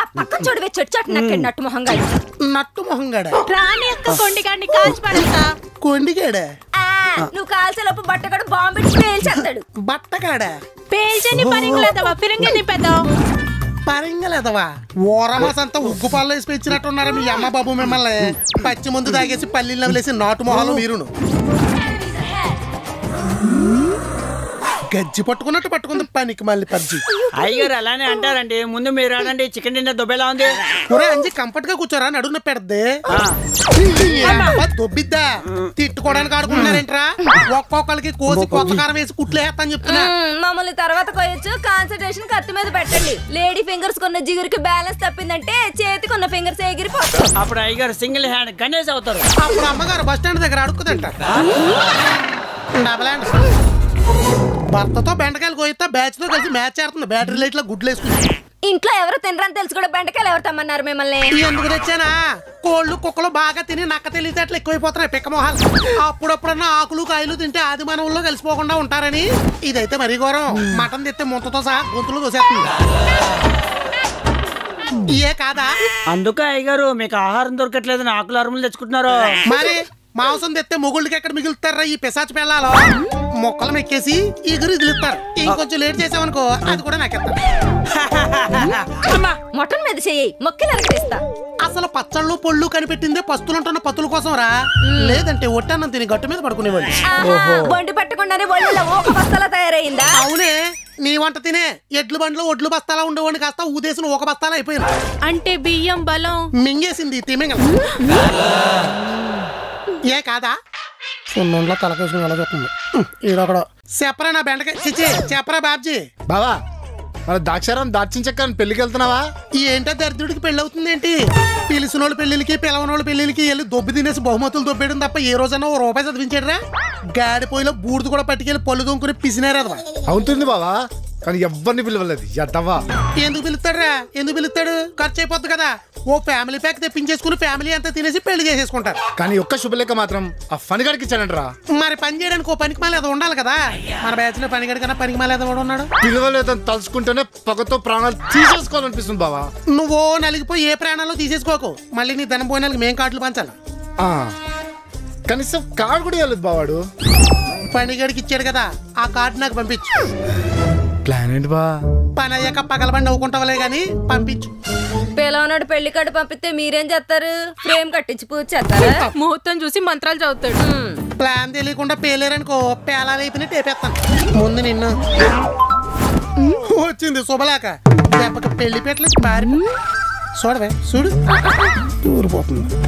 ఆ పక్కన చూడవే చెట్టు చాటు నక్కండి నట్టు మొహంగాడు. నట్టు మొహంగాడా? రాణి అక్క కొండిగాడిని కాల్చి పడతా. కొండిగాడా? నువ్వు కాల్చేలోపు బట్టగాడు బాంబు పెట్టి పేల్చేస్తాడు. బట్టగాడా? పేల్చని పరింగలేదవా ఫిరంగిని పెద్దాం. పరింగలేదవా? ఓరమాసంతా ఉగ్గు పాలు వేసి పెంచినట్టున్నారా మీ అమ్మ బాబు మిమ్మల్ని? పచ్చి ముందు తాగేసి పల్లీలు నవ్వులేసి నాటు మొహాలు మీరును. గజ్జి పట్టుకున్నట్టు పట్టుకుంది పనికి మళ్ళీ పబ్జి. అయ్యగారు అలానే అంటారండి. ముందు మీరు ఆడండి. చికెన్ డిన్నర్ దొబ్బేలా ఉంది. ఒరే అంజి కంఫర్ట్ గా కూర్చోరా, నడున్న పెడద్ది దొబ్బిద్దా. తిట్టుకోవడానికి ఆడుకుంటున్నారేంట్రా? ఒక్కొక్కరికి కోసి కొత్త కారం వేసి కుట్లేస్తా చెప్తున్నా. మమ్మల్ని తర్వాత కోయొచ్చు. కాన్సన్ట్రేషన్ కత్తి మీద పెట్టండి. లేడీ ఫింగర్స్ కొన్న జిగురికి బ్యాలెన్స్ తప్పిందంటే చేతికి ఉన్న ఫింగర్స్ ఎగిరిపోతాయి. అప్పుడు అయ్యగారు సింగిల్ హ్యాండ్ గణేష్ అవుతారు. అప్పుడు అమ్మగారు బస్ స్టాండ్ దగ్గర అడుక్కుదంట. Double hand. భర్తతో బెండకాయలు కోయితే బ్యాచ్ తో కలిసి మ్యాచ్ ఆడుతుంది. బ్యాటరీ లైట్ లో గుడ్లు వేసుకుంది. ఇంట్లో ఎవరు తినరని తెలుసు కూడా బెండకాయలు ఎవరు తమ్మన్నారు మిమ్మల్ని? ఎందుకు తెచ్చానా? కోళ్ళు కుక్కలు బాగా తిని నక్క తెలివితేటలు ఎక్కువైపోతున్నాయి పిక్క మొహాలు. అప్పుడప్పుడన్నా ఆకులు కాయలు తింటే ఆది మానవుల్లో కలిసిపోకుండా ఉంటారని. ఇదైతే మరీ ఘోరం. మటన్ తెస్తే ముంతతో సహా గొంతులు దోసేస్తుంది. ఏ కాదా? అందుకే అయ్యగారు మీకు ఆహారం దొరకట్లేదని ఆకులు అరుములు తెచ్చుకుంటున్నారు. మరి మాంసం తెస్తే మొగుళ్ళకి ఎక్కడ మిగులుతారా ఈ పిశాచి పిల్లలు? మొక్కలు మెక్కేసి ఎగురు ఇదిలిస్తారు. ఇంకొంచెం లేట్ చేసామనుకో అది కూడా నాకెత్తారు. మటన్ మీద చెయ్యి మొక్కలు తెస్తా. అసలు పచ్చళ్ళు పొళ్ళు కనిపెట్టిందే పస్తులుంటున్న పత్తుల కోసం రా. లేదంటే ఒట్టన్నం తిని గట్టు మీద పడుకునేవాళ్ళు. బండి పట్టకుండానే ఒళ్ళలో ఒక బస్తాలా తయారైందా? అవునే, నీ వంట తినే ఎడ్ల బండ్లో ఒడ్లు బస్తాలా ఉండేవాడిని కాస్త ఊదేసిన ఒక బస్తాలా అయిపోయింది. అంటే బియ్యం బలం మింగేసింది తిమింగ. ఏ కాదా? సున్నంలో తలకేసిన ఎలా చెప్తుంది ఈడొకడు. చెప్పరా నా బెండకాయ చిచి చెప్పరా బాబ్జీ. బావా మన దాక్షారం దాచించక్క పెళ్లికి వెళ్తున్నావా? ఏంటో దరిద్రుడికి పెళ్లి అవుతుంది ఏంటి? పిలిచినోళ్ళు పెళ్లికి పిలవనోళ్ళు పెళ్లికి వెళ్ళి దొబ్బి తినేసి బహుమతులు దొబ్బేయడం తప్ప ఏ రోజన్నా ఓ రూపాయి చదివించాడురా? గాడిపోయిలో బూడిద కూడా పట్టుకెళ్ళి పళ్ళు దొంకుని పిసినారదవా. అవుతుంది బావా, కానీ ఎవరిని పిలవలేదు. ఎద్దవా ఎందుకు పిలుస్తాడురా? ఎందుకు పిలుస్తాడు? ఖర్చు అయిపోద్ది కదా. ఓ ఫ్యామిలీ ప్యాక్ తెప్పించేసుకుని ఫ్యామిలీ అంతా తినేసి పెళ్లి చేసేసుకుంటారు. కానీ ఒక్క శుభలేఖ మాత్రం ఆ ఫనిగాడికి ఇచ్చానంటరా. మరి పని చేయడానికి ఓ పనికి మాల ఏదో ఉండాలి కదా. మన బ్యాచ్ లో పనిగడి కన్నా పనికి మాల ఏదో కూడా ఉన్నాడు. పిలవలేదని తలుచుకుంటేనే పగతో ప్రాణాలు తీసేసుకోవాలనిపిస్తుంది బావా. నువ్వు నలిగిపోయి ఏ ప్రాణాలు తీసేసుకోకు. మళ్ళీ నీ ధనం పోయిన మేం కార్డులు పంచాలి. కనీసం కార్డు కూడా ఇవ్వలేదు బావాడు. పనిగడికి ఇచ్చాడు కదా, ఆ కార్డు నాకు పంపించు. ప్లాన్ ఏంటి బా? పని అయ్యాక పగలబండి నవ్వుకుంటావలే గాని పంపించు. పిల్లవనాడు పెళ్లి కార్డు పంపిస్తే మీరేం చేస్తారు? ఫ్రేమ్ కట్టించి పూజ చేస్తారా? ముహూర్తం చూసి మంత్రాలు చదువుతాడు. ప్లాన్ తెలియకుండా పేలేరనుకో పేలాలు అయిపోయినట్టు వేపేస్తాను. ముందు నిన్ను వచ్చింది శుభలేక దెబ్బకి పెళ్లి పెట్టలేదు పారి. చూడవే చూడు ఊరిపోతుంది.